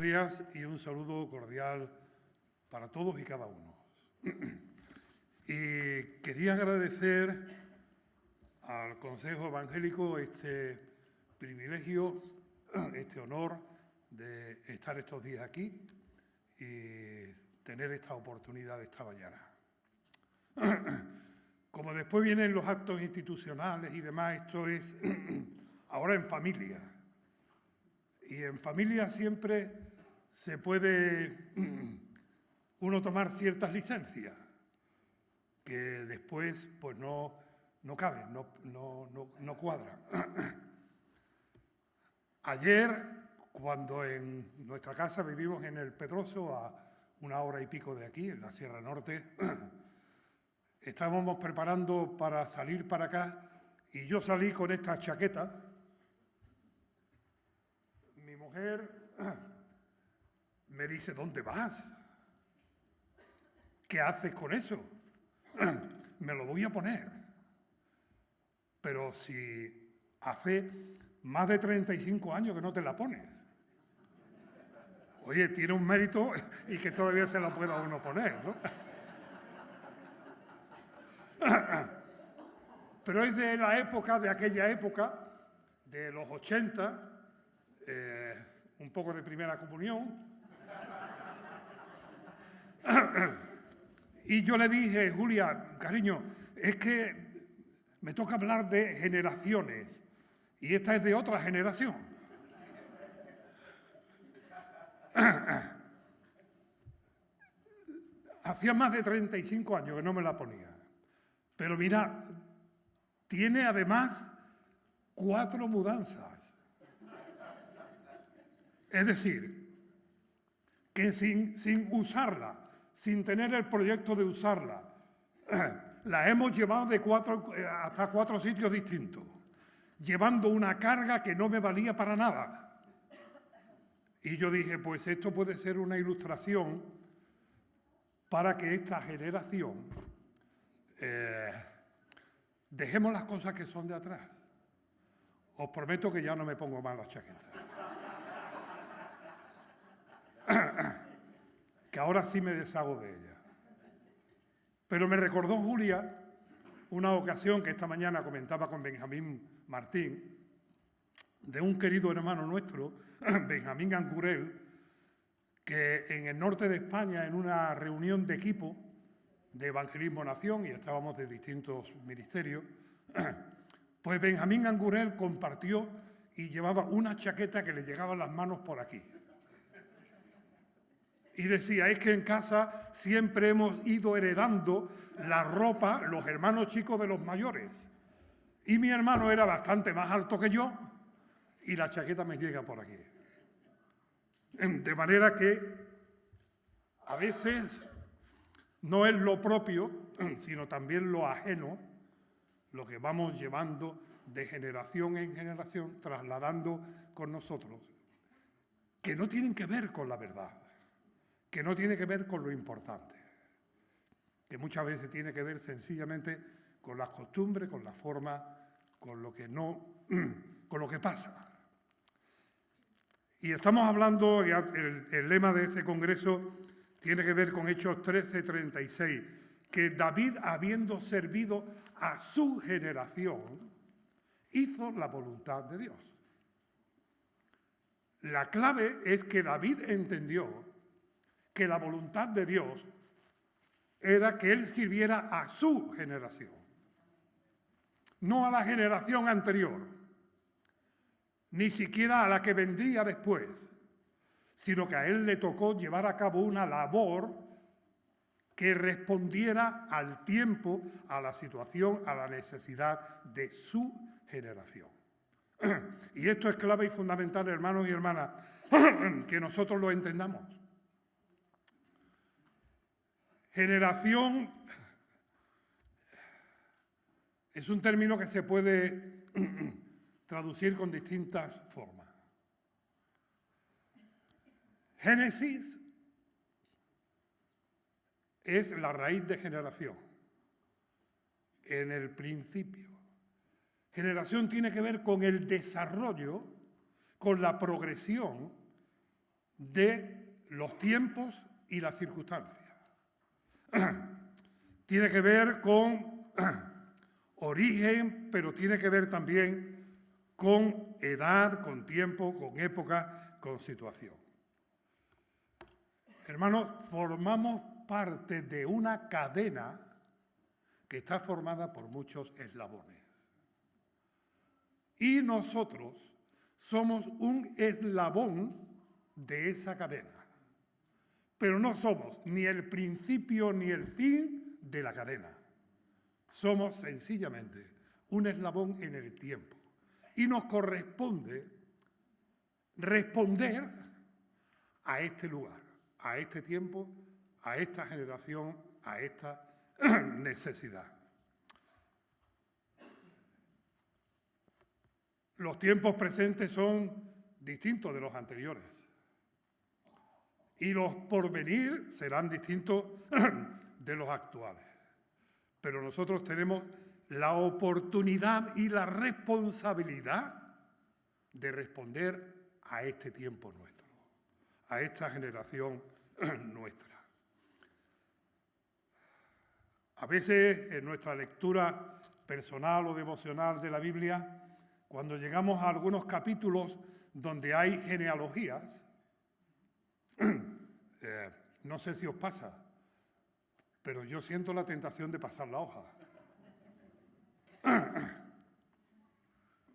días y un saludo cordial para todos y cada uno. Y quería agradecer al Consejo Evangélico este privilegio, este honor de estar estos días aquí y tener esta oportunidad esta mañana. Como después vienen los actos institucionales y demás, esto es ahora en familia. Y en familia siempre se puede uno tomar ciertas licencias que después pues no caben, no cuadran. Ayer, cuando en nuestra casa vivimos en El Pedroso, a 1 hora y pico de aquí, en la Sierra Norte, estábamos preparando para salir para acá y yo salí con esta chaqueta. Mi mujer me dice, ¿dónde vas? ¿Qué haces con eso? Me lo voy a poner. Pero si hace más de 35 años que no te la pones. Oye, tiene un mérito y que todavía se la pueda uno poner, ¿no? Pero es de la época, de aquella época, de los 80, un poco de primera comunión. Y yo le dije, Julia, cariño, es que me toca hablar de generaciones y esta es de otra generación. Hacía más de 35 años que no me la ponía. Pero mira, tiene además 4 mudanzas. Es decir, que sin usarla, sin tener el proyecto de usarla, la hemos llevado de hasta 4 sitios distintos, llevando una carga que no me valía para nada. Y yo dije, pues esto puede ser una ilustración para que esta generación dejemos las cosas que son de atrás. Os prometo que ya no me pongo más las chaquetas. Que ahora sí me deshago de ella. Pero me recordó Julia una ocasión que esta mañana comentaba con Benjamín Martín, de un querido hermano nuestro, Benjamín Angurel, que en el norte de España, en una reunión de equipo de Evangelismo Nación, y estábamos de distintos ministerios, pues Benjamín Angurel compartió y llevaba una chaqueta que le llegaban las manos por aquí. Y decía, es que en casa siempre hemos ido heredando la ropa, los hermanos chicos de los mayores. Y mi hermano era bastante más alto que yo y la chaqueta me llega por aquí. De manera que a veces no es lo propio, sino también lo ajeno, lo que vamos llevando de generación en generación, trasladando con nosotros, que no tienen que ver con la verdad, que no tiene que ver con lo importante, que muchas veces tiene que ver sencillamente con las costumbres, con la forma, con lo que con lo que pasa. Y estamos hablando, el lema de este congreso tiene que ver con Hechos 13:36, que David, habiendo servido a su generación, hizo la voluntad de Dios. La clave es que David entendió que la voluntad de Dios era que él sirviera a su generación, no a la generación anterior, ni siquiera a la que vendría después, sino que a él le tocó llevar a cabo una labor que respondiera al tiempo, a la situación, a la necesidad de su generación. Y esto es clave y fundamental, hermanos y hermanas, que nosotros lo entendamos. Generación es un término que se puede traducir con distintas formas. Génesis es la raíz de generación, en el principio. Generación tiene que ver con el desarrollo, con la progresión de los tiempos y las circunstancias. Tiene que ver con origen, pero tiene que ver también con edad, con tiempo, con época, con situación. Hermanos, formamos parte de una cadena que está formada por muchos eslabones. Y nosotros somos un eslabón de esa cadena. Pero no somos ni el principio ni el fin de la cadena. Somos sencillamente un eslabón en el tiempo. Y nos corresponde responder a este lugar, a este tiempo, a esta generación, a esta necesidad. Los tiempos presentes son distintos de los anteriores. Y los porvenir serán distintos de los actuales. Pero nosotros tenemos la oportunidad y la responsabilidad de responder a este tiempo nuestro, a esta generación nuestra. A veces en nuestra lectura personal o devocional de la Biblia, cuando llegamos a algunos capítulos donde hay genealogías, no sé si os pasa, pero yo siento la tentación de pasar la hoja.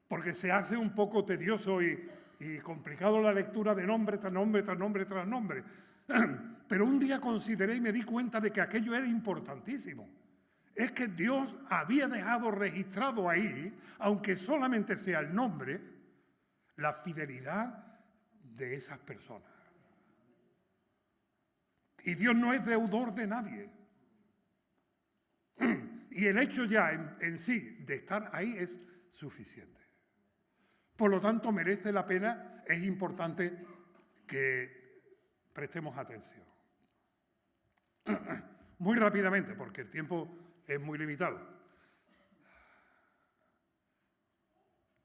Porque se hace un poco tedioso y complicado la lectura de nombre tras nombre, tras nombre, tras nombre. Pero un día consideré y me di cuenta de que aquello era importantísimo. Es que Dios había dejado registrado ahí, aunque solamente sea el nombre, la fidelidad de esas personas. Y Dios no es deudor de nadie. Y el hecho ya en sí de estar ahí es suficiente. Por lo tanto, merece la pena, es importante que prestemos atención. Muy rápidamente, porque el tiempo es muy limitado.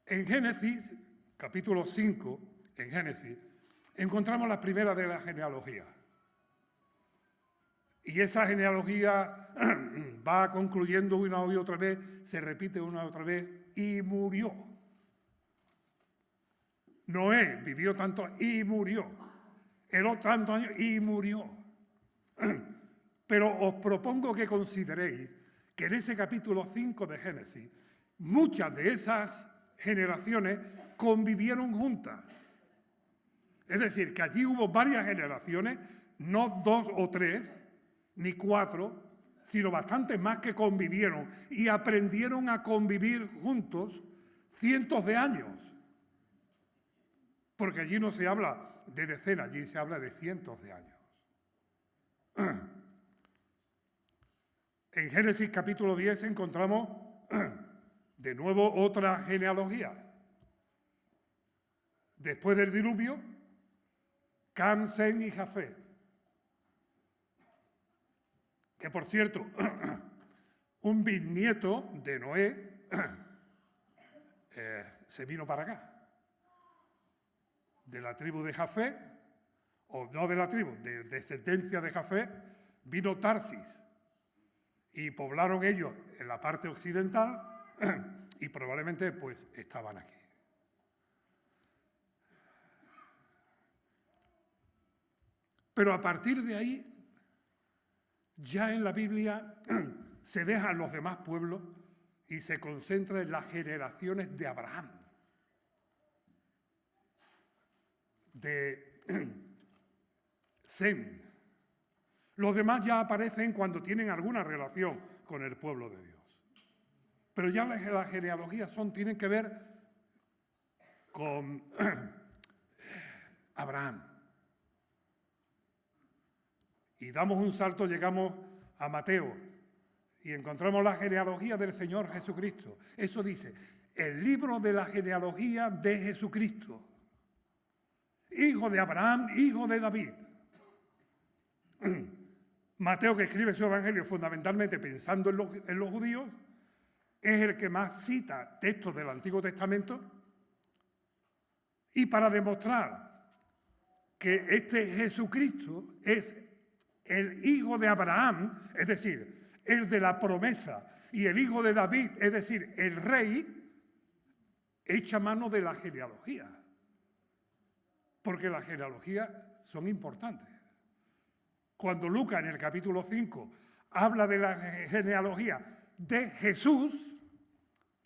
En Génesis, capítulo 5, en Génesis, encontramos la primera de las genealogías. Y esa genealogía va concluyendo una y otra vez, se repite una y otra vez, y murió. Noé vivió tanto y murió. Éró tantos años y murió. Pero os propongo que consideréis que en ese capítulo 5 de Génesis, muchas de esas generaciones convivieron juntas. Es decir, que allí hubo varias generaciones, no 2 o 3, ni 4, sino bastantes más que convivieron y aprendieron a convivir juntos cientos de años. Porque allí no se habla de decenas, allí se habla de cientos de años. En Génesis capítulo 10 encontramos de nuevo otra genealogía. Después del diluvio, Cam, Sem y Jafet. Que por cierto, un bisnieto de Noé se vino para acá. De la tribu de Jafet, o no de la tribu, de descendencia de Jafet, vino Tarsis. Y poblaron ellos en la parte occidental y probablemente pues estaban aquí. Pero a partir de ahí, ya en la Biblia se dejan los demás pueblos y se concentra en las generaciones de Abraham, de Sem. Los demás ya aparecen cuando tienen alguna relación con el pueblo de Dios. Pero ya las genealogías tienen que ver con Abraham. Y damos un salto, llegamos a Mateo y encontramos la genealogía del Señor Jesucristo. Eso dice, el libro de la genealogía de Jesucristo, hijo de Abraham, hijo de David. Mateo, que escribe su evangelio fundamentalmente pensando en los judíos, es el que más cita textos del Antiguo Testamento y para demostrar que este Jesucristo es el hijo de Abraham, es decir, el de la promesa, y el hijo de David, es decir, el rey, echa mano de la genealogía. Porque las genealogías son importantes. Cuando Lucas en el capítulo 5 habla de la genealogía de Jesús,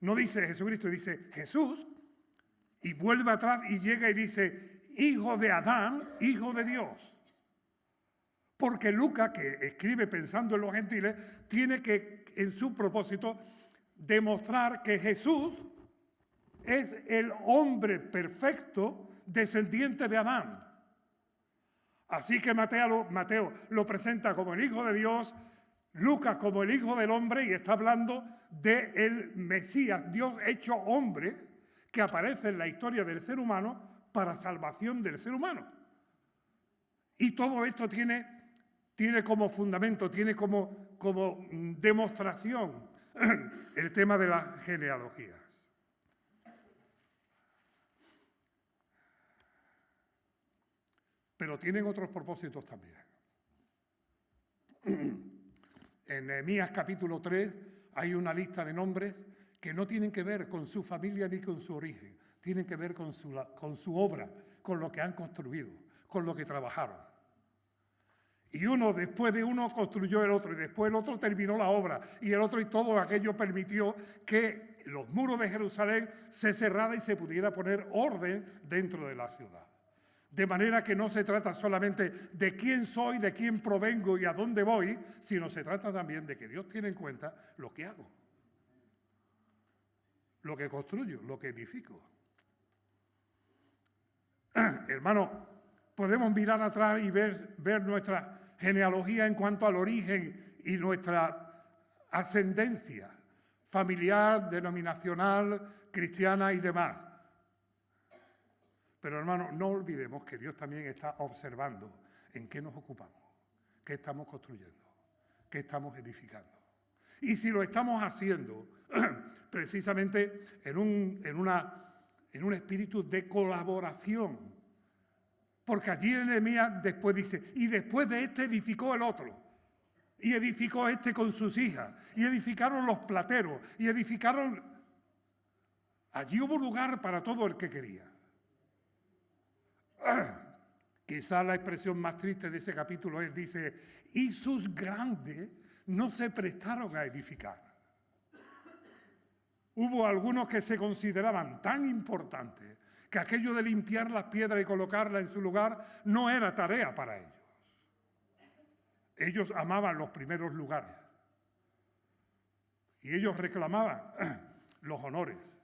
no dice Jesucristo, dice Jesús, y vuelve atrás y llega y dice, hijo de Adán, hijo de Dios. Porque Lucas, que escribe pensando en los gentiles, tiene que, en su propósito, demostrar que Jesús es el hombre perfecto descendiente de Adán. Así que Mateo lo presenta como el Hijo de Dios, Lucas como el Hijo del Hombre, y está hablando del Mesías, Dios hecho hombre, que aparece en la historia del ser humano para salvación del ser humano. Y todo esto tiene como fundamento, tiene como demostración el tema de las genealogías. Pero tienen otros propósitos también. En Nehemías capítulo 3 hay una lista de nombres que no tienen que ver con su familia ni con su origen, tienen que ver con su obra, con lo que han construido, con lo que trabajaron. Y uno, después de uno, construyó el otro, y después el otro terminó la obra, y el otro, y todo aquello permitió que los muros de Jerusalén se cerraran y se pudiera poner orden dentro de la ciudad. De manera que no se trata solamente de quién soy, de quién provengo y a dónde voy, sino se trata también de que Dios tiene en cuenta lo que hago, lo que construyo, lo que edifico. Hermano, podemos mirar atrás y ver nuestra genealogía en cuanto al origen y nuestra ascendencia familiar, denominacional, cristiana y demás. Pero hermano, no olvidemos que Dios también está observando en qué nos ocupamos, qué estamos construyendo, qué estamos edificando. Y si lo estamos haciendo precisamente en un espíritu de colaboración, porque allí en Nehemías después dice, y después de este edificó el otro, y edificó este con sus hijas, y edificaron los plateros, y edificaron... Allí hubo lugar para todo el que quería. Quizá la expresión más triste de ese capítulo es, dice, y sus grandes no se prestaron a edificar. Hubo algunos que se consideraban tan importantes que aquello de limpiar las piedras y colocarlas en su lugar no era tarea para ellos. Ellos amaban los primeros lugares y ellos reclamaban los honores.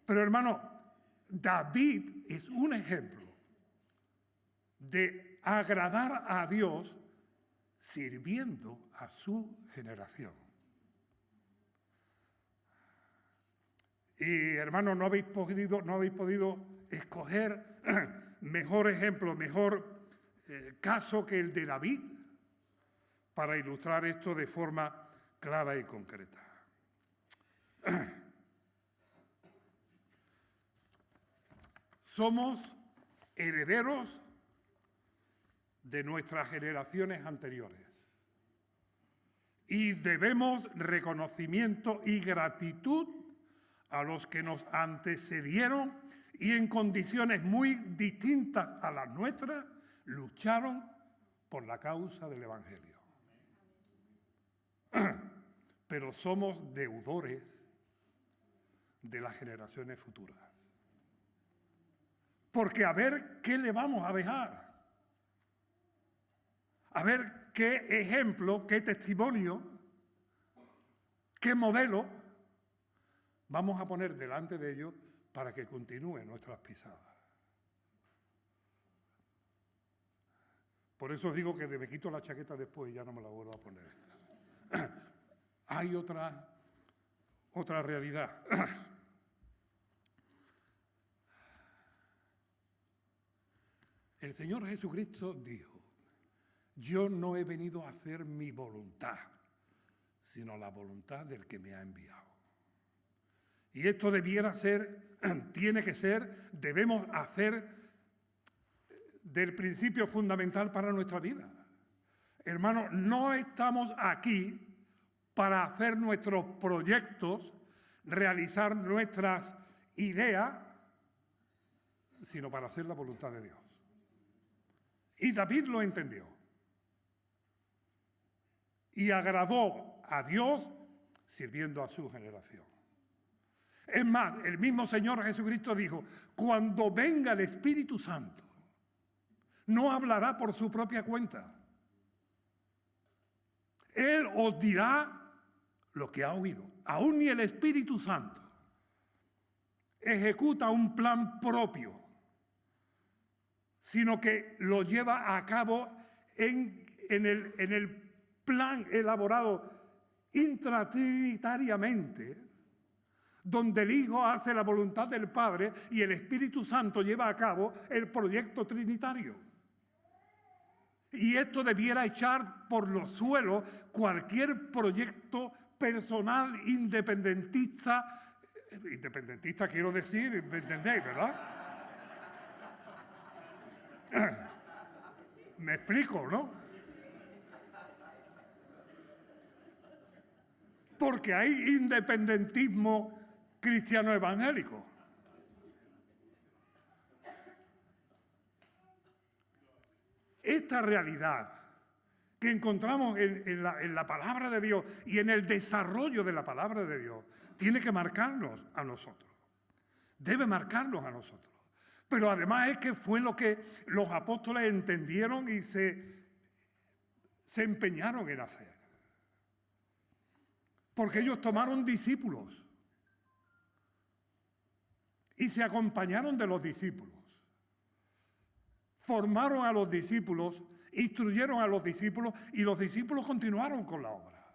Pero hermano, David es un ejemplo de agradar a Dios sirviendo a su generación. Y hermanos, no habéis podido escoger mejor ejemplo, mejor caso que el de David para ilustrar esto de forma clara y concreta. Somos herederos de nuestras generaciones anteriores y debemos reconocimiento y gratitud a los que nos antecedieron y en condiciones muy distintas a las nuestras lucharon por la causa del Evangelio. Pero somos deudores de las generaciones futuras. Porque a ver qué le vamos a dejar. A ver qué ejemplo, qué testimonio, qué modelo vamos a poner delante de ellos para que continúen nuestras pisadas. Por eso digo que me quito la chaqueta después y ya no me la vuelvo a poner. Hay otra realidad. El Señor Jesucristo dijo, yo no he venido a hacer mi voluntad, sino la voluntad del que me ha enviado. Y esto debiera ser, tiene que ser, debemos hacer del principio fundamental para nuestra vida. Hermanos, no estamos aquí para hacer nuestros proyectos, realizar nuestras ideas, sino para hacer la voluntad de Dios. Y David lo entendió. Y agradó a Dios sirviendo a su generación. Es más, el mismo Señor Jesucristo dijo, cuando venga el Espíritu Santo, no hablará por su propia cuenta. Él os dirá lo que ha oído. Aún ni el Espíritu Santo ejecuta un plan propio, sino que lo lleva a cabo en el plan elaborado intratrinitariamente, donde el Hijo hace la voluntad del Padre y el Espíritu Santo lleva a cabo el proyecto trinitario. Y esto debiera echar por los suelos cualquier proyecto personal independentista quiero decir, ¿me entendéis, verdad? Me explico, ¿no? Porque hay independentismo cristiano evangélico. Esta realidad que encontramos en la palabra de Dios y en el desarrollo de la palabra de Dios tiene que marcarnos a nosotros. Debe marcarnos a nosotros. Pero además es que fue lo que los apóstoles entendieron y se empeñaron en hacer. Porque ellos tomaron discípulos y se acompañaron de los discípulos. Formaron a los discípulos, instruyeron a los discípulos y los discípulos continuaron con la obra.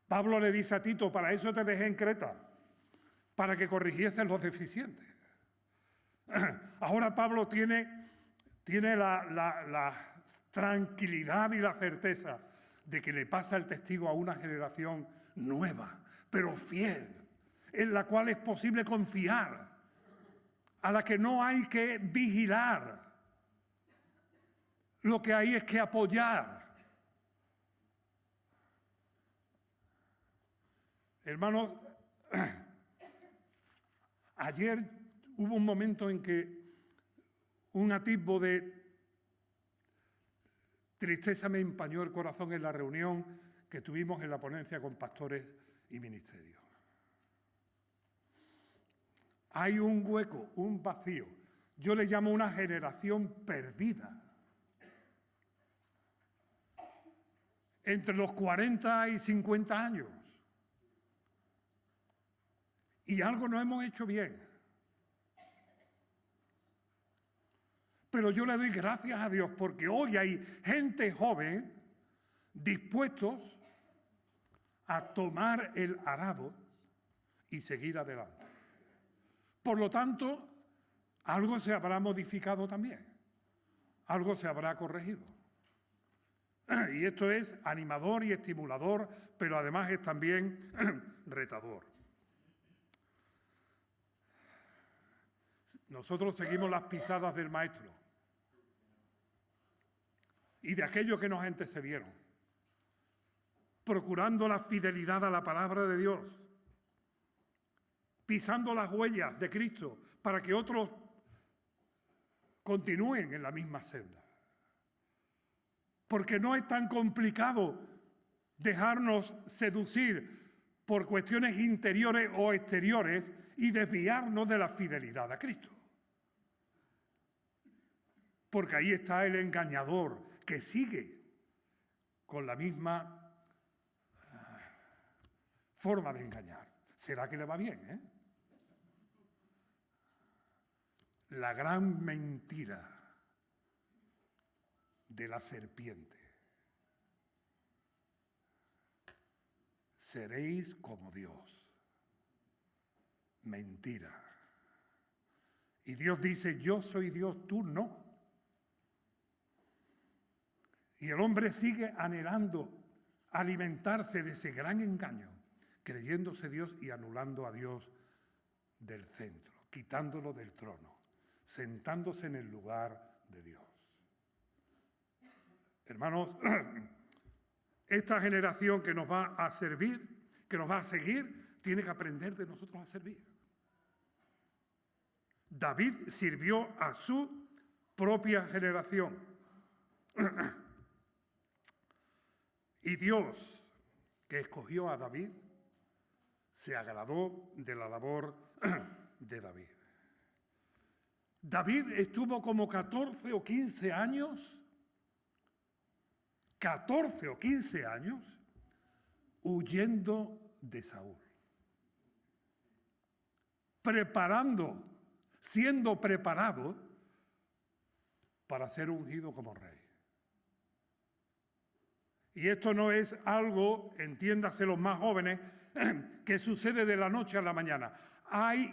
Pablo le dice a Tito, para eso te dejé en Creta, para que corrigiesen los deficientes. Ahora Pablo tiene la tranquilidad y la certeza de que le pasa el testigo a una generación nueva, pero fiel, en la cual es posible confiar, a la que no hay que vigilar. Lo que hay es que apoyar. Hermanos, ayer hubo un momento en que un atisbo de tristeza me empañó el corazón en la reunión que tuvimos en la ponencia con pastores y ministerios. Hay un hueco, un vacío. Yo le llamo una generación perdida. Entre los 40 y 50 años. Y algo no hemos hecho bien. Pero yo le doy gracias a Dios porque hoy hay gente joven dispuestos a tomar el arado y seguir adelante. Por lo tanto, algo se habrá modificado también, algo se habrá corregido. Y esto es animador y estimulador, pero además es también retador. Nosotros seguimos las pisadas del Maestro y de aquellos que nos antecedieron, procurando la fidelidad a la palabra de Dios, pisando las huellas de Cristo para que otros continúen en la misma senda. Porque no es tan complicado dejarnos seducir por cuestiones interiores o exteriores y desviarnos de la fidelidad a Cristo. Porque ahí está el engañador que sigue con la misma forma de engañar. ¿Será que le va bien, La gran mentira de la serpiente. Seréis como Dios. Mentira. Y Dios dice, yo soy Dios, tú no. Y el hombre sigue anhelando alimentarse de ese gran engaño, creyéndose Dios y anulando a Dios del centro. quitándolo del trono, sentándose en el lugar de Dios. Hermanos, esta generación que nos va a servir, que nos va a seguir, tiene que aprender de nosotros a servir. David sirvió a su propia generación. Y Dios, que escogió a David, se agradó de la labor de David. David estuvo como 14 o 15 años, huyendo de Saúl, siendo preparado para ser ungido como rey. Y esto no es algo, entiéndase los más jóvenes, que sucede de la noche a la mañana.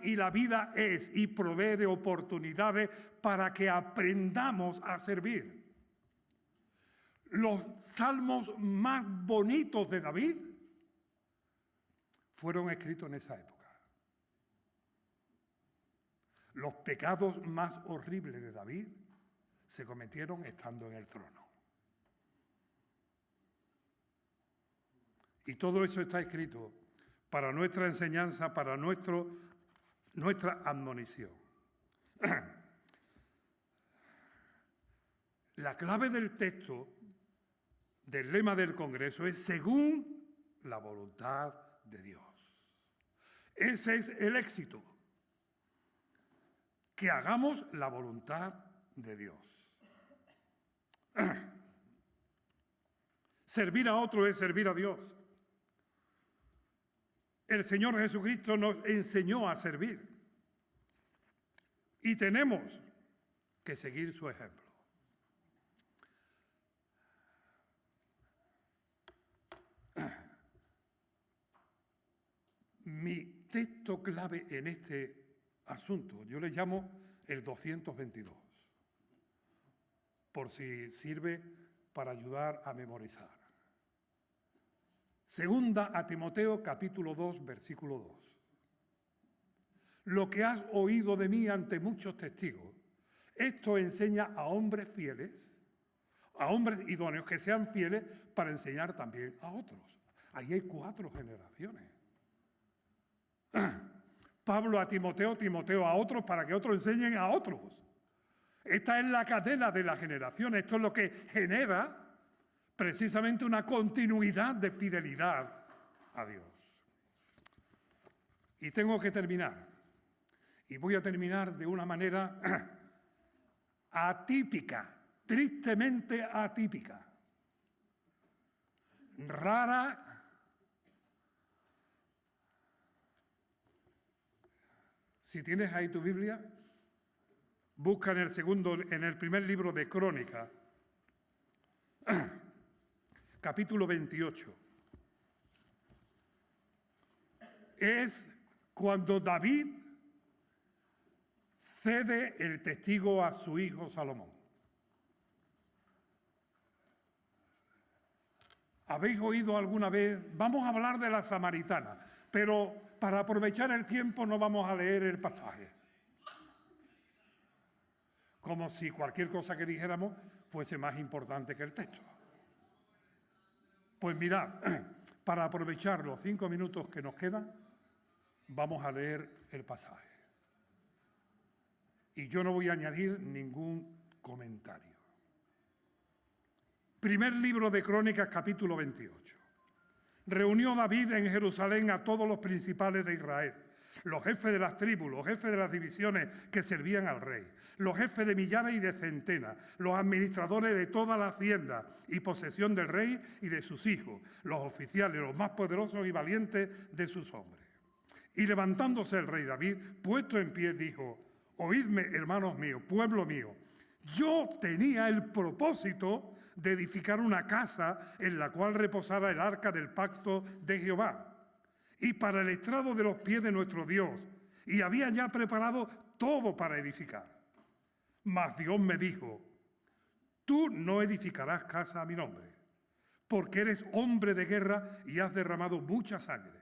Y la vida es y provee de oportunidades para que aprendamos a servir. Los salmos más bonitos de David fueron escritos en esa época. Los pecados más horribles de David se cometieron estando en el trono. Y todo eso está escrito para nuestra enseñanza, para nuestra admonición. La clave del texto, del lema del Congreso, es según la voluntad de Dios. Ese es el éxito. Que hagamos la voluntad de Dios. Servir a otro es servir a Dios. El Señor Jesucristo nos enseñó a servir y tenemos que seguir su ejemplo. Mi texto clave en este asunto, yo le llamo el 222, por si sirve para ayudar a memorizar. Segunda a Timoteo, capítulo 2, versículo 2. Lo que has oído de mí ante muchos testigos, esto enseña a hombres fieles, a hombres idóneos que sean fieles para enseñar también a otros. Ahí hay 4 generaciones. Pablo a Timoteo, Timoteo a otros, para que otros enseñen a otros. Esta es la cadena de la generación. Esto es lo que genera precisamente una continuidad de fidelidad a Dios. Y tengo que terminar. Y voy a terminar de una manera atípica, tristemente atípica, rara. Si tienes ahí tu Biblia, busca en el primer libro de Crónicas, capítulo 28. Es cuando David cede el testigo a su hijo Salomón. ¿Habéis oído alguna vez? Vamos a hablar de la samaritana, pero para aprovechar el tiempo no vamos a leer el pasaje. Como si cualquier cosa que dijéramos fuese más importante que el texto. Pues mirad, para aprovechar los 5 minutos que nos quedan, vamos a leer el pasaje. Y yo no voy a añadir ningún comentario. Primer libro de Crónicas, capítulo 28. Reunió David en Jerusalén a todos los principales de Israel, los jefes de las tribus, los jefes de las divisiones que servían al rey, los jefes de millares y de centenas, los administradores de toda la hacienda y posesión del rey y de sus hijos, los oficiales, los más poderosos y valientes de sus hombres. Y levantándose el rey David, puesto en pie, dijo: oídme, hermanos míos, pueblo mío, yo tenía el propósito de edificar una casa en la cual reposara el arca del pacto de Jehová, y para el estrado de los pies de nuestro Dios, y había ya preparado todo para edificar. Mas Dios me dijo: tú no edificarás casa a mi nombre, porque eres hombre de guerra y has derramado mucha sangre.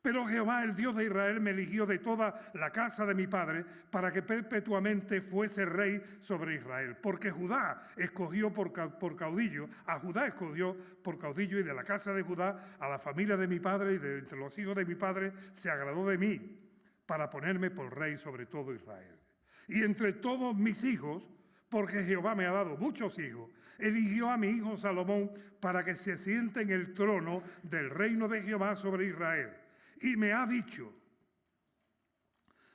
Pero Jehová, el Dios de Israel, me eligió de toda la casa de mi padre para que perpetuamente fuese rey sobre Israel. Porque Judá escogió por caudillo, a Judá escogió por caudillo, y de la casa de Judá a la familia de mi padre y de entre los hijos de mi padre se agradó de mí para ponerme por rey sobre todo Israel. Y entre todos mis hijos, porque Jehová me ha dado muchos hijos, eligió a mi hijo Salomón para que se siente en el trono del reino de Jehová sobre Israel. Y me ha dicho: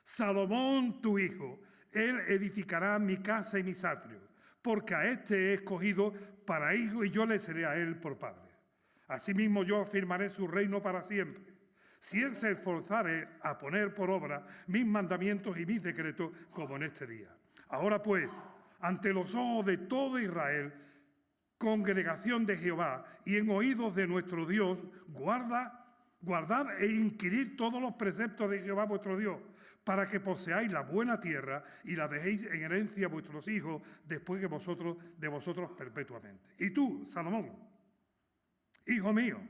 Salomón tu hijo, él edificará mi casa y mis atrios, porque a este he escogido para hijo y yo le seré a él por padre. Asimismo yo afirmaré su reino para siempre, si él se esforzare a poner por obra mis mandamientos y mis decretos como en este día. Ahora pues, ante los ojos de todo Israel, congregación de Jehová, y en oídos de nuestro Dios, guardad e inquirid todos los preceptos de Jehová vuestro Dios, para que poseáis la buena tierra y la dejéis en herencia a vuestros hijos después de vosotros perpetuamente. Y tú, Salomón, hijo mío,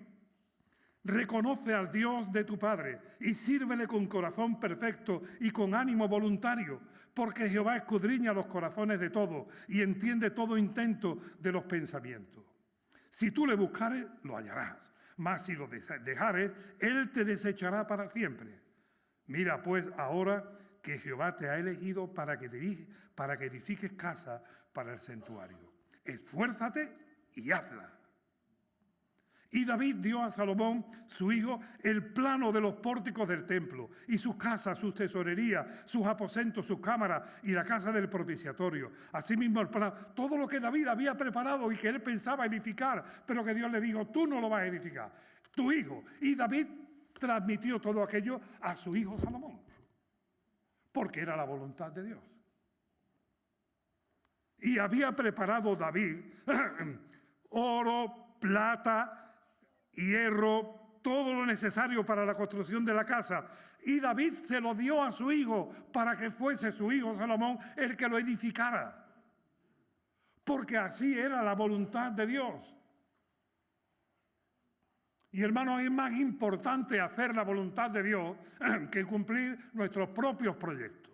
reconoce al Dios de tu padre y sírvele con corazón perfecto y con ánimo voluntario, porque Jehová escudriña los corazones de todos y entiende todo intento de los pensamientos. Si tú le buscares, lo hallarás, mas si lo dejares, él te desechará para siempre. Mira pues ahora que Jehová te ha elegido para que edifiques casa para el santuario. Esfuérzate y hazla. Y David dio a Salomón, su hijo, el plano de los pórticos del templo, y sus casas, sus tesorerías, sus aposentos, sus cámaras y la casa del propiciatorio. Asimismo el plano, todo lo que David había preparado y que él pensaba edificar, pero que Dios le dijo: tú no lo vas a edificar, tu hijo. Y David transmitió todo aquello a su hijo Salomón, porque era la voluntad de Dios. Y había preparado David oro, plata, hierro, todo lo necesario para la construcción de la casa. Y David se lo dio a su hijo para que fuese su hijo Salomón el que lo edificara. Porque así era la voluntad de Dios. Y hermanos, es más importante hacer la voluntad de Dios que cumplir nuestros propios proyectos.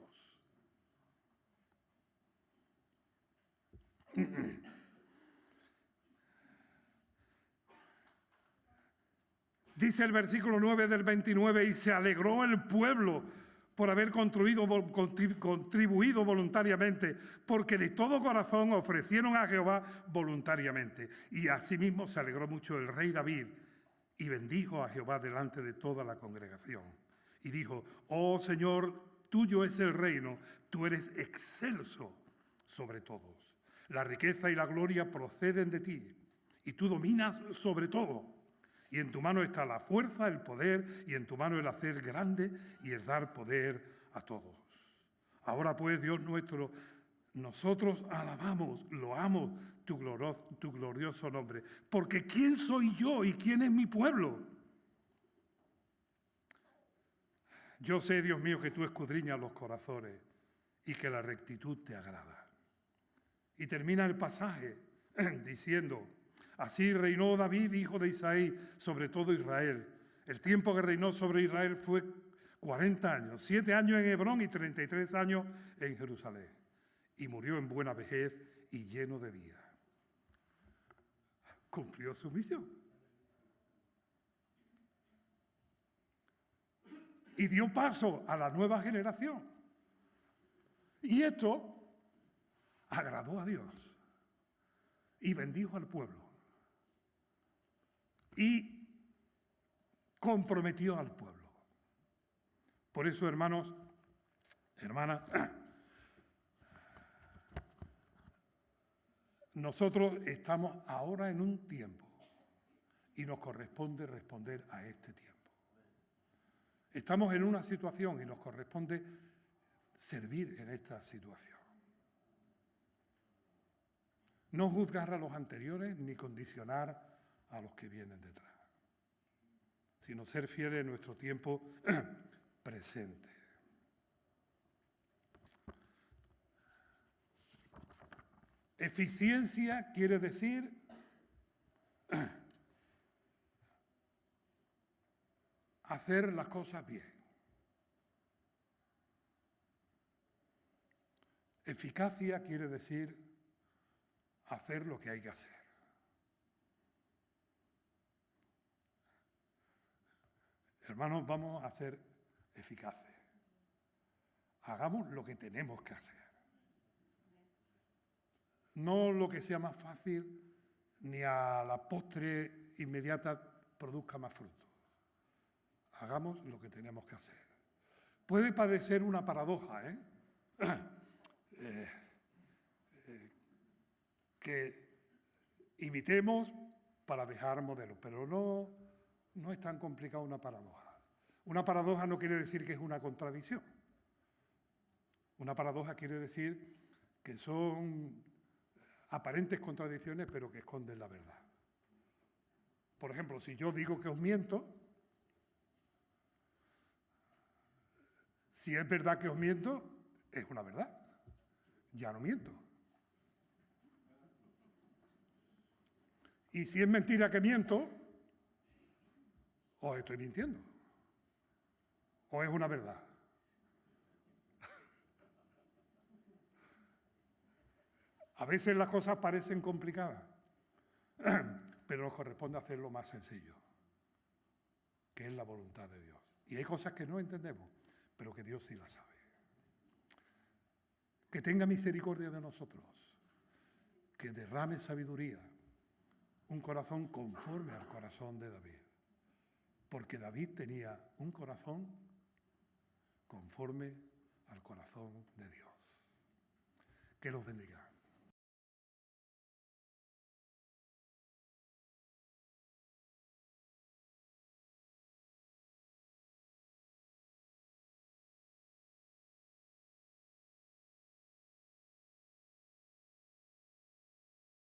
Dice el versículo 9 del 29, y se alegró el pueblo por haber contribuido voluntariamente, porque de todo corazón ofrecieron a Jehová voluntariamente. Y asimismo se alegró mucho el rey David, y bendijo a Jehová delante de toda la congregación. Y dijo: oh Señor, tuyo es el reino, tú eres excelso sobre todos. La riqueza y la gloria proceden de ti, y tú dominas sobre todo. Y en tu mano está la fuerza, el poder, y en tu mano el hacer grande y el dar poder a todos. Ahora pues, Dios nuestro, nosotros alabamos, loamos tu glorioso nombre. Porque ¿quién soy yo y quién es mi pueblo? Yo sé, Dios mío, que tú escudriñas los corazones y que la rectitud te agrada. Y termina el pasaje diciendo: así reinó David, hijo de Isaí, sobre todo Israel. El tiempo que reinó sobre Israel fue 40 años, 7 años en Hebrón y 33 años en Jerusalén. Y murió en buena vejez y lleno de vida. Cumplió su misión. Y dio paso a la nueva generación. Y esto agradó a Dios. Y bendijo al pueblo. Y comprometió al pueblo. Por eso, hermanos, hermanas, nosotros estamos ahora en un tiempo y nos corresponde responder a este tiempo. Estamos en una situación y nos corresponde servir en esta situación. No juzgar a los anteriores ni condicionar a los que vienen detrás, sino ser fieles en nuestro tiempo presente. Eficiencia quiere decir hacer las cosas bien. Eficacia quiere decir hacer lo que hay que hacer. Hermanos, vamos a ser eficaces. Hagamos lo que tenemos que hacer. No lo que sea más fácil, ni a la postre inmediata produzca más fruto. Hagamos lo que tenemos que hacer. Puede parecer una paradoja, que imitemos para dejar modelos, pero no es tan complicado una paradoja. Una paradoja no quiere decir que es una contradicción. Una paradoja quiere decir que son aparentes contradicciones, pero que esconden la verdad. Por ejemplo, si yo digo que os miento, si es verdad que os miento, es una verdad. Ya no miento. Y si es mentira que miento, os estoy mintiendo. O es una verdad. A veces las cosas parecen complicadas, pero nos corresponde hacerlo más sencillo, que es la voluntad de Dios. Y hay cosas que no entendemos, pero que Dios sí las sabe. Que tenga misericordia de nosotros, que derrame sabiduría, un corazón conforme al corazón de David. Porque David tenía un corazón conforme al corazón de Dios. Que los bendiga.